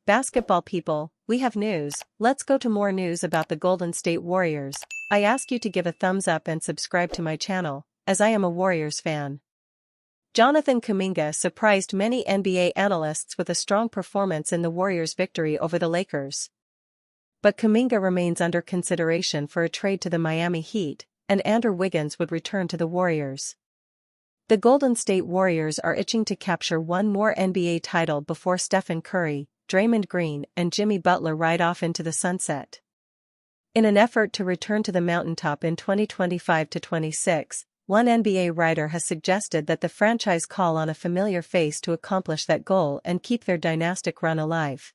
Basketball people, we have news. Let's go to more news about the Golden State Warriors. I ask you to give a thumbs up and subscribe to my channel, as I am a Warriors fan. Jonathan Kuminga surprised many NBA analysts with a strong performance in the Warriors' victory over the Lakers. But Kuminga remains under consideration for a trade to the Miami Heat, and Andrew Wiggins would return to the Warriors. The Golden State Warriors are itching to capture one more NBA title before Stephen Curry, Draymond Green, and Jimmy Butler ride off into the sunset. In an effort to return to the mountaintop in 2025-26, one NBA writer has suggested that the franchise call on a familiar face to accomplish that goal and keep their dynastic run alive.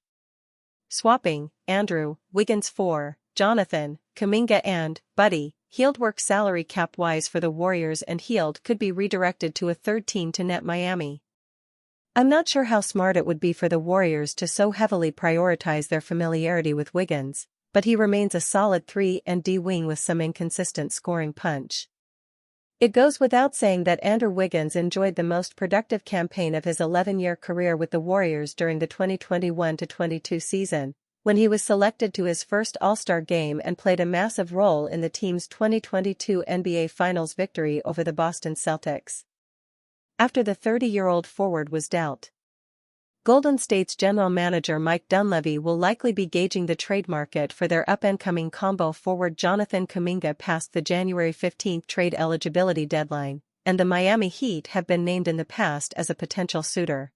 Swapping Andrew Wiggins for Jonathan Kuminga and Buddy Hield works salary cap-wise for the Warriors, and Hield could be redirected to a third team to net Miami. I'm not sure how smart it would be for the Warriors to so heavily prioritize their familiarity with Wiggins, but he remains a solid 3-and-D wing with some inconsistent scoring punch. It goes without saying that Andrew Wiggins enjoyed the most productive campaign of his 11-year career with the Warriors during the 2021-22 season, when he was selected to his first All-Star game and played a massive role in the team's 2022 NBA Finals victory over the Boston Celtics. After the 30-year-old forward was dealt, Golden State's general manager Mike Dunleavy will likely be gauging the trade market for their up-and-coming combo forward Jonathan Kuminga past the January 15th trade eligibility deadline, and the Miami Heat have been named in the past as a potential suitor.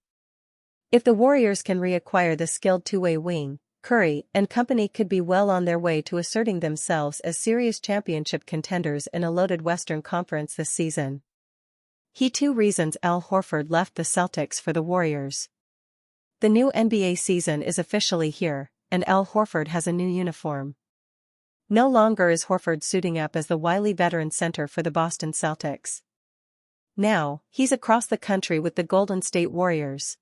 If the Warriors can reacquire the skilled two-way wing, Curry and company could be well on their way to asserting themselves as serious championship contenders in a loaded Western Conference this season. He too reasons Al Horford left the Celtics for the Warriors. The new NBA season is officially here, and Al Horford has a new uniform. No longer is Horford suiting up as the wily veteran center for the Boston Celtics. Now, he's across the country with the Golden State Warriors.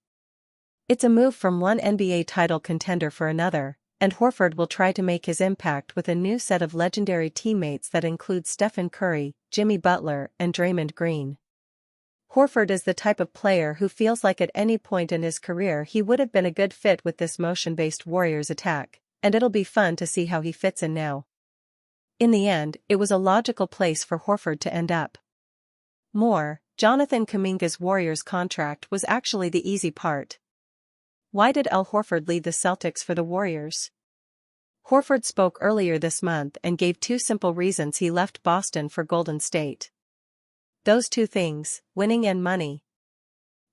It's a move from one NBA title contender for another, and Horford will try to make his impact with a new set of legendary teammates that include Stephen Curry, Jimmy Butler, and Draymond Green. Horford is the type of player who feels like at any point in his career he would have been a good fit with this motion-based Warriors attack, and it'll be fun to see how he fits in now. In the end, it was a logical place for Horford to end up. Jonathan Kuminga's Warriors contract was actually the easy part. Why did Al Horford leave the Celtics for the Warriors? Horford spoke earlier this month and gave two simple reasons he left Boston for Golden State. Those two things, winning and money.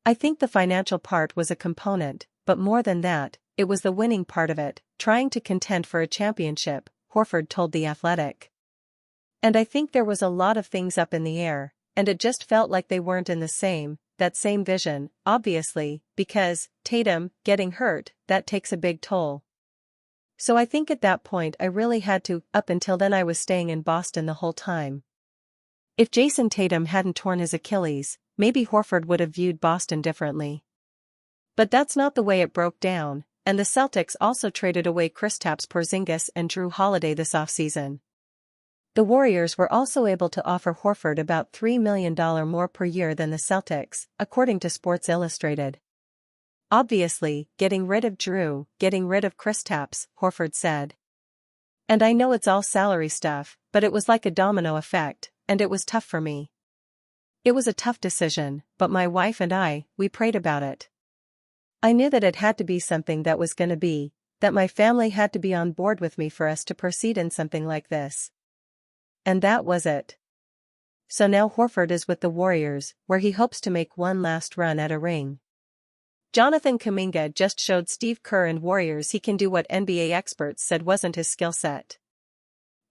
I think the financial part was a component, but more than that, it was the winning part of it, trying to contend for a championship, Horford told The Athletic. And I think there was a lot of things up in the air, and it just felt like they weren't in that same vision, obviously, because, Tatum, getting hurt, that takes a big toll. So I think at that point I really had to, up until then I was staying in Boston the whole time. If Jason Tatum hadn't torn his Achilles, maybe Horford would have viewed Boston differently. But that's not the way it broke down, and the Celtics also traded away Kristaps Porzingis and Drew Holiday this offseason. The Warriors were also able to offer Horford about $3 million more per year than the Celtics, according to Sports Illustrated. Obviously, getting rid of Drew, getting rid of Kristaps, Horford said. And I know it's all salary stuff, but it was like a domino effect, and it was tough for me. It was a tough decision, but my wife and I, we prayed about it. I knew that it had to be something that was gonna be, that my family had to be on board with me for us to proceed in something like this. And that was it. So now Horford is with the Warriors, where he hopes to make one last run at a ring. Jonathan Kuminga just showed Steve Kerr and Warriors he can do what NBA experts said wasn't his skill set.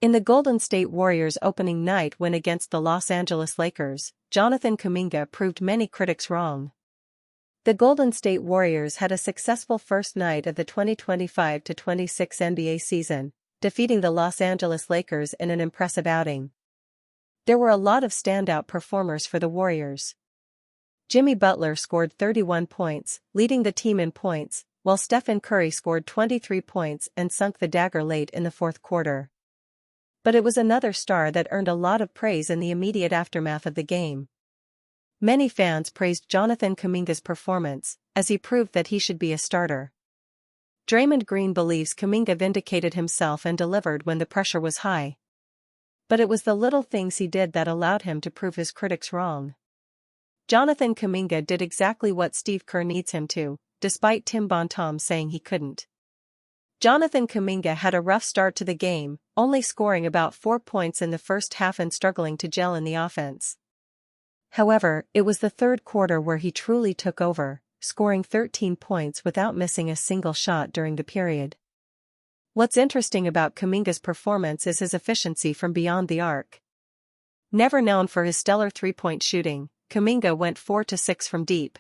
In the Golden State Warriors' opening night win against the Los Angeles Lakers, Jonathan Kuminga proved many critics wrong. The Golden State Warriors had a successful first night of the 2025-26 NBA season, defeating the Los Angeles Lakers in an impressive outing. There were a lot of standout performers for the Warriors. Jimmy Butler scored 31 points, leading the team in points, while Stephen Curry scored 23 points and sunk the dagger late in the fourth quarter. But it was another star that earned a lot of praise in the immediate aftermath of the game. Many fans praised Jonathan Kuminga's performance, as he proved that he should be a starter. Draymond Green believes Kuminga vindicated himself and delivered when the pressure was high. But it was the little things he did that allowed him to prove his critics wrong. Jonathan Kuminga did exactly what Steve Kerr needs him to, despite Tim Bontemps saying he couldn't. Jonathan Kuminga had a rough start to the game, only scoring about 4 points in the first half and struggling to gel in the offense. However, it was the third quarter where he truly took over, scoring 13 points without missing a single shot during the period. What's interesting about Kuminga's performance is his efficiency from beyond the arc. Never known for his stellar three-point shooting, Kuminga went 4-6 from deep.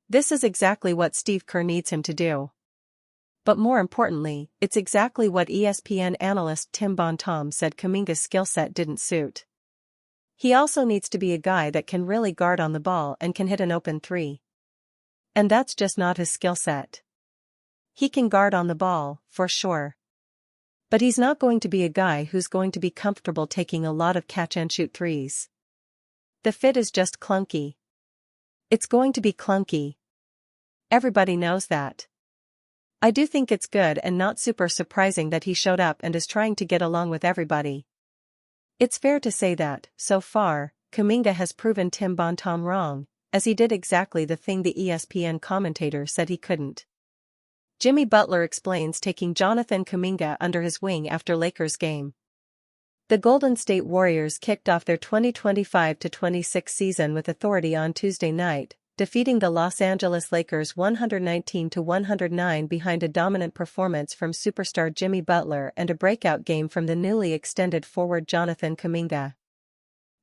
This is exactly what Steve Kerr needs him to do. But more importantly, it's exactly what ESPN analyst Tim Bontemps said Kuminga's skill set didn't suit. He also needs to be a guy that can really guard on the ball and can hit an open three. And that's just not his skill set. He can guard on the ball, for sure. But he's not going to be a guy who's going to be comfortable taking a lot of catch-and-shoot threes. The fit is just clunky. It's going to be clunky. Everybody knows that. I do think it's good and not super surprising that he showed up and is trying to get along with everybody. It's fair to say that, so far, Kuminga has proven Tim Bontemps wrong, as he did exactly the thing the ESPN commentator said he couldn't. Jimmy Butler explains taking Jonathan Kuminga under his wing after Lakers game. The Golden State Warriors kicked off their 2025-26 season with authority on Tuesday night, defeating the Los Angeles Lakers 119-109 behind a dominant performance from superstar Jimmy Butler and a breakout game from the newly extended forward Jonathan Kuminga.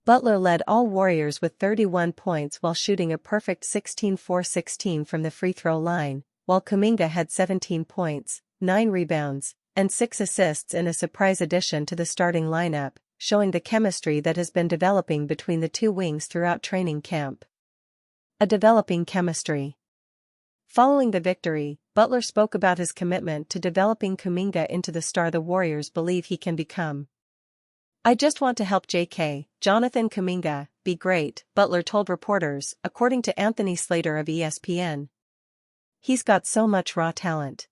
Butler led all Warriors with 31 points while shooting a perfect 16-4-16 from the free throw line, while Kuminga had 17 points, 9 rebounds, and 6 assists in a surprise addition to the starting lineup, showing the chemistry that has been developing between the two wings throughout training camp. A developing chemistry. Following the victory, Butler spoke about his commitment to developing Kuminga into the star the Warriors believe he can become. "I just want to help Jonathan Kuminga, be great," Butler told reporters, according to Anthony Slater of ESPN. "He's got so much raw talent.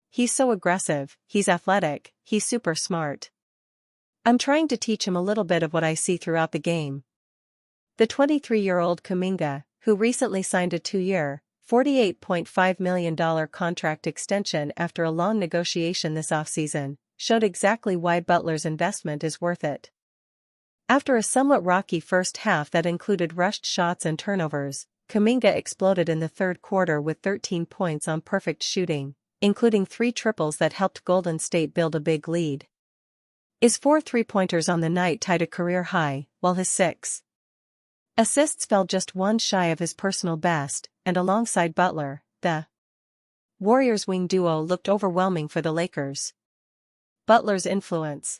He's so aggressive, he's athletic, he's super smart. I'm trying to teach him a little bit of what I see throughout the game." The 23-year-old Kuminga, who recently signed a 2-year, $48.5 million contract extension after a long negotiation this offseason, showed exactly why Butler's investment is worth it. After a somewhat rocky first half that included rushed shots and turnovers, Kuminga exploded in the third quarter with 13 points on perfect shooting, including 3 triples that helped Golden State build a big lead. His 4 three-pointers on the night tied a career high, while his 6 assists fell just one shy of his personal best, and alongside Butler, the Warriors wing duo looked overwhelming for the Lakers. Butler's influence.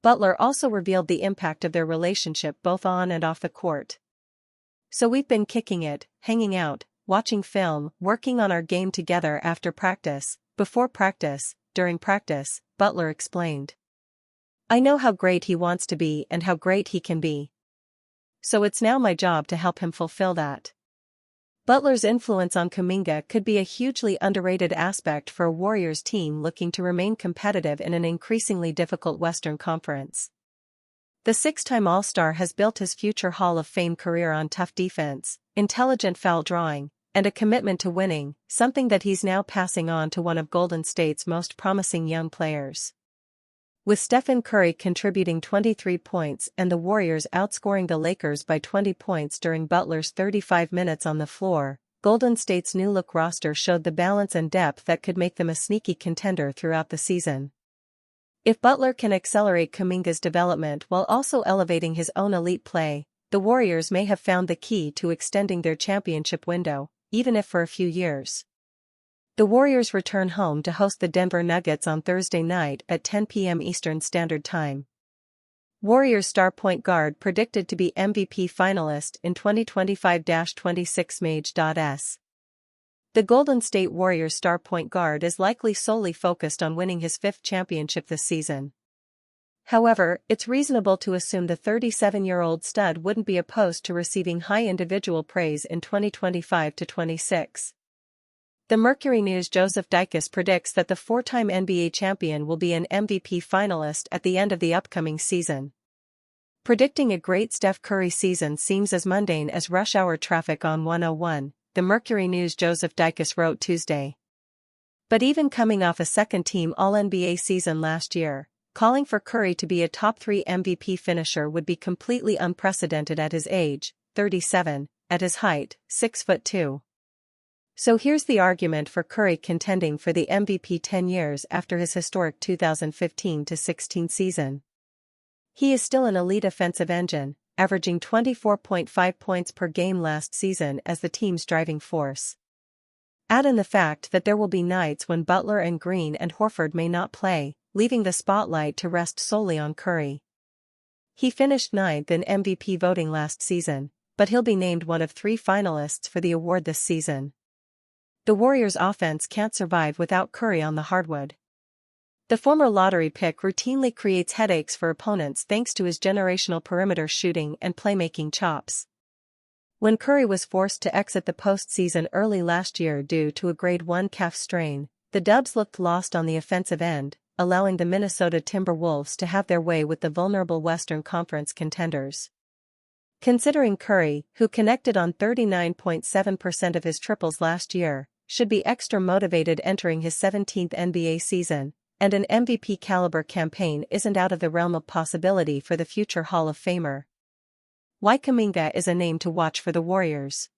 Butler also revealed the impact of their relationship both on and off the court. "So we've been kicking it, hanging out, watching film, working on our game together after practice, before practice, during practice," Butler explained. "I know how great he wants to be and how great he can be. So it's now my job to help him fulfill that." Butler's influence on Kuminga could be a hugely underrated aspect for a Warriors team looking to remain competitive in an increasingly difficult Western Conference. The 6-time All-Star has built his future Hall of Fame career on tough defense, intelligent foul drawing, and a commitment to winning, something that he's now passing on to one of Golden State's most promising young players. With Stephen Curry contributing 23 points and the Warriors outscoring the Lakers by 20 points during Butler's 35 minutes on the floor, Golden State's new-look roster showed the balance and depth that could make them a sneaky contender throughout the season. If Butler can accelerate Kuminga's development while also elevating his own elite play, the Warriors may have found the key to extending their championship window, even if for a few years. The Warriors return home to host the Denver Nuggets on Thursday night at 10 p.m. Eastern Standard Time. Warriors star point guard predicted to be MVP finalist in 2025-26 Mage.s. The Golden State Warriors star point guard is likely solely focused on winning his 5th championship this season. However, it's reasonable to assume the 37-year-old stud wouldn't be opposed to receiving high individual praise in 2025-26. The Mercury News' Joseph Dicus predicts that the four-time NBA champion will be an MVP finalist at the end of the upcoming season. Predicting a great Steph Curry season seems as mundane as rush hour traffic on 101, the Mercury News' Joseph Dicus wrote Tuesday. But even coming off a second-team All-NBA season last year, calling for Curry to be a top-3 MVP finisher would be completely unprecedented at his age, 37, at his height, 6'2". So here's the argument for Curry contending for the MVP 10 years after his historic 2015-16 season. He is still an elite offensive engine, averaging 24.5 points per game last season as the team's driving force. Add in the fact that there will be nights when Butler and Green and Horford may not play, leaving the spotlight to rest solely on Curry. He finished 9th in MVP voting last season, but he'll be named one of 3 finalists for the award this season. The Warriors' offense can't survive without Curry on the hardwood. The former lottery pick routinely creates headaches for opponents thanks to his generational perimeter shooting and playmaking chops. When Curry was forced to exit the postseason early last year due to a grade 1 calf strain, the Dubs looked lost on the offensive end, allowing the Minnesota Timberwolves to have their way with the vulnerable Western Conference contenders. Considering Curry, who connected on 39.7% of his triples last year, should be extra motivated entering his 17th NBA season, and an MVP-caliber campaign isn't out of the realm of possibility for the future Hall of Famer. Why Kuminga is a name to watch for the Warriors.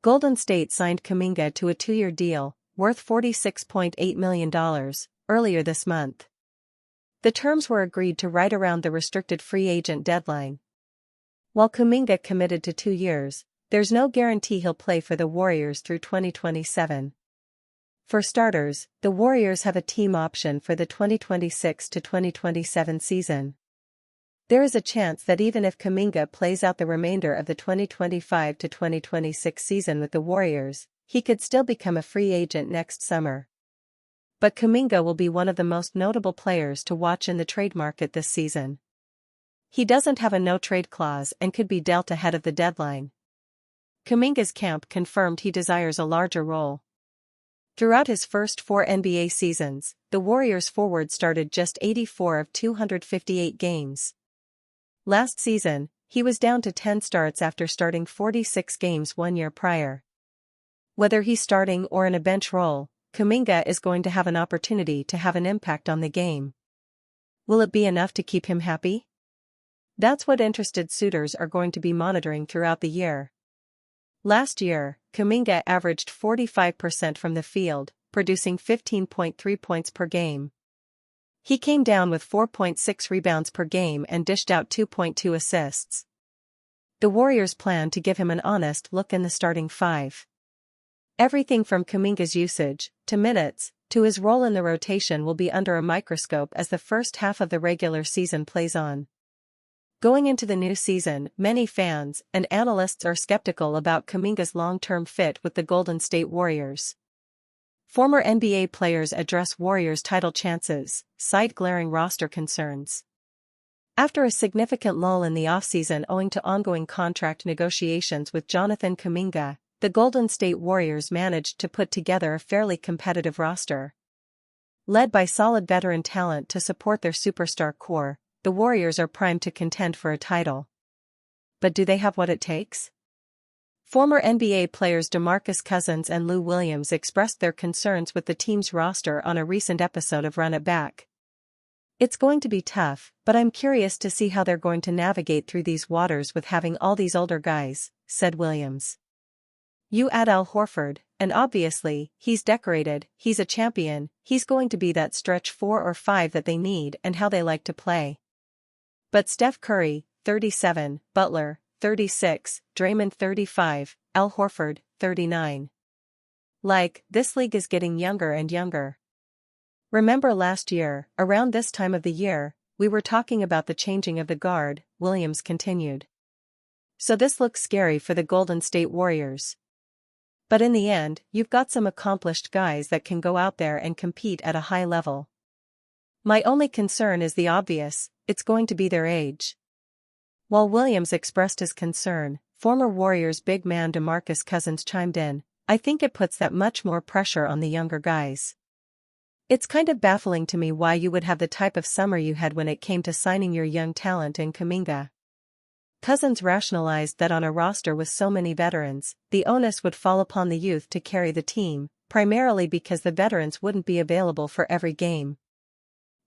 Golden State signed Kuminga to a 2-year deal, worth $46.8 million, earlier this month. The terms were agreed to right around the restricted free agent deadline. While Kuminga committed to 2 years, there's no guarantee he'll play for the Warriors through 2027. For starters, the Warriors have a team option for the 2026 to 2027 season. There is a chance that even if Kuminga plays out the remainder of the 2025 to 2026 season with the Warriors, he could still become a free agent next summer. But Kuminga will be one of the most notable players to watch in the trade market this season. He doesn't have a no-trade clause and could be dealt ahead of the deadline. Kuminga's camp confirmed he desires a larger role. Throughout his first 4 NBA seasons, the Warriors forward started just 84 of 258 games. Last season, he was down to 10 starts after starting 46 games 1 year prior. Whether he's starting or in a bench role, Kuminga is going to have an opportunity to have an impact on the game. Will it be enough to keep him happy? That's what interested suitors are going to be monitoring throughout the year. Last year, Kuminga averaged 45% from the field, producing 15.3 points per game. He came down with 4.6 rebounds per game and dished out 2.2 assists. The Warriors plan to give him an honest look in the starting 5. Everything from Kuminga's usage, to minutes, to his role in the rotation will be under a microscope as the first half of the regular season plays on. Going into the new season, many fans and analysts are skeptical about Kuminga's long-term fit with the Golden State Warriors. Former NBA players address Warriors' title chances, cite glaring roster concerns. After a significant lull in the offseason owing to ongoing contract negotiations with Jonathan Kuminga, the Golden State Warriors managed to put together a fairly competitive roster. Led by solid veteran talent to support their superstar core, the Warriors are primed to contend for a title. But do they have what it takes? Former NBA players DeMarcus Cousins and Lou Williams expressed their concerns with the team's roster on a recent episode of Run It Back. It's going to be tough, but I'm curious to see how they're going to navigate through these waters with having all these older guys, said Williams. You add Al Horford, and obviously, he's decorated, he's a champion, he's going to be that stretch 4 or 5 that they need and how they like to play. But Steph Curry, 37, Butler, 36, Draymond 35, Al Horford, 39. This league is getting younger and younger. Remember last year, around this time of the year, we were talking about the changing of the guard, Williams continued. So this looks scary for the Golden State Warriors. But in the end, you've got some accomplished guys that can go out there and compete at a high level. My only concern is the obvious, it's going to be their age. While Williams expressed his concern, former Warriors big man DeMarcus Cousins chimed in, I think it puts that much more pressure on the younger guys. It's kind of baffling to me why you would have the type of summer you had when it came to signing your young talent in Kuminga. Cousins rationalized that on a roster with so many veterans, the onus would fall upon the youth to carry the team, primarily because the veterans wouldn't be available for every game.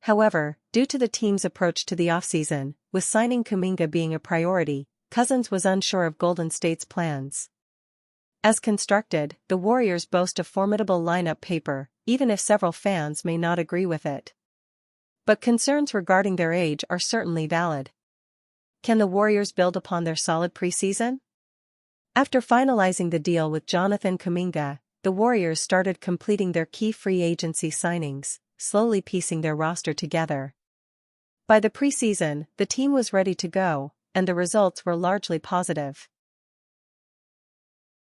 However, due to the team's approach to the offseason, with signing Kuminga being a priority, Cousins was unsure of Golden State's plans. As constructed, the Warriors boast a formidable lineup paper, even if several fans may not agree with it. But concerns regarding their age are certainly valid. Can the Warriors build upon their solid preseason? After finalizing the deal with Jonathan Kuminga, the Warriors started completing their key free agency signings, slowly piecing their roster together. By the preseason, the team was ready to go, and the results were largely positive.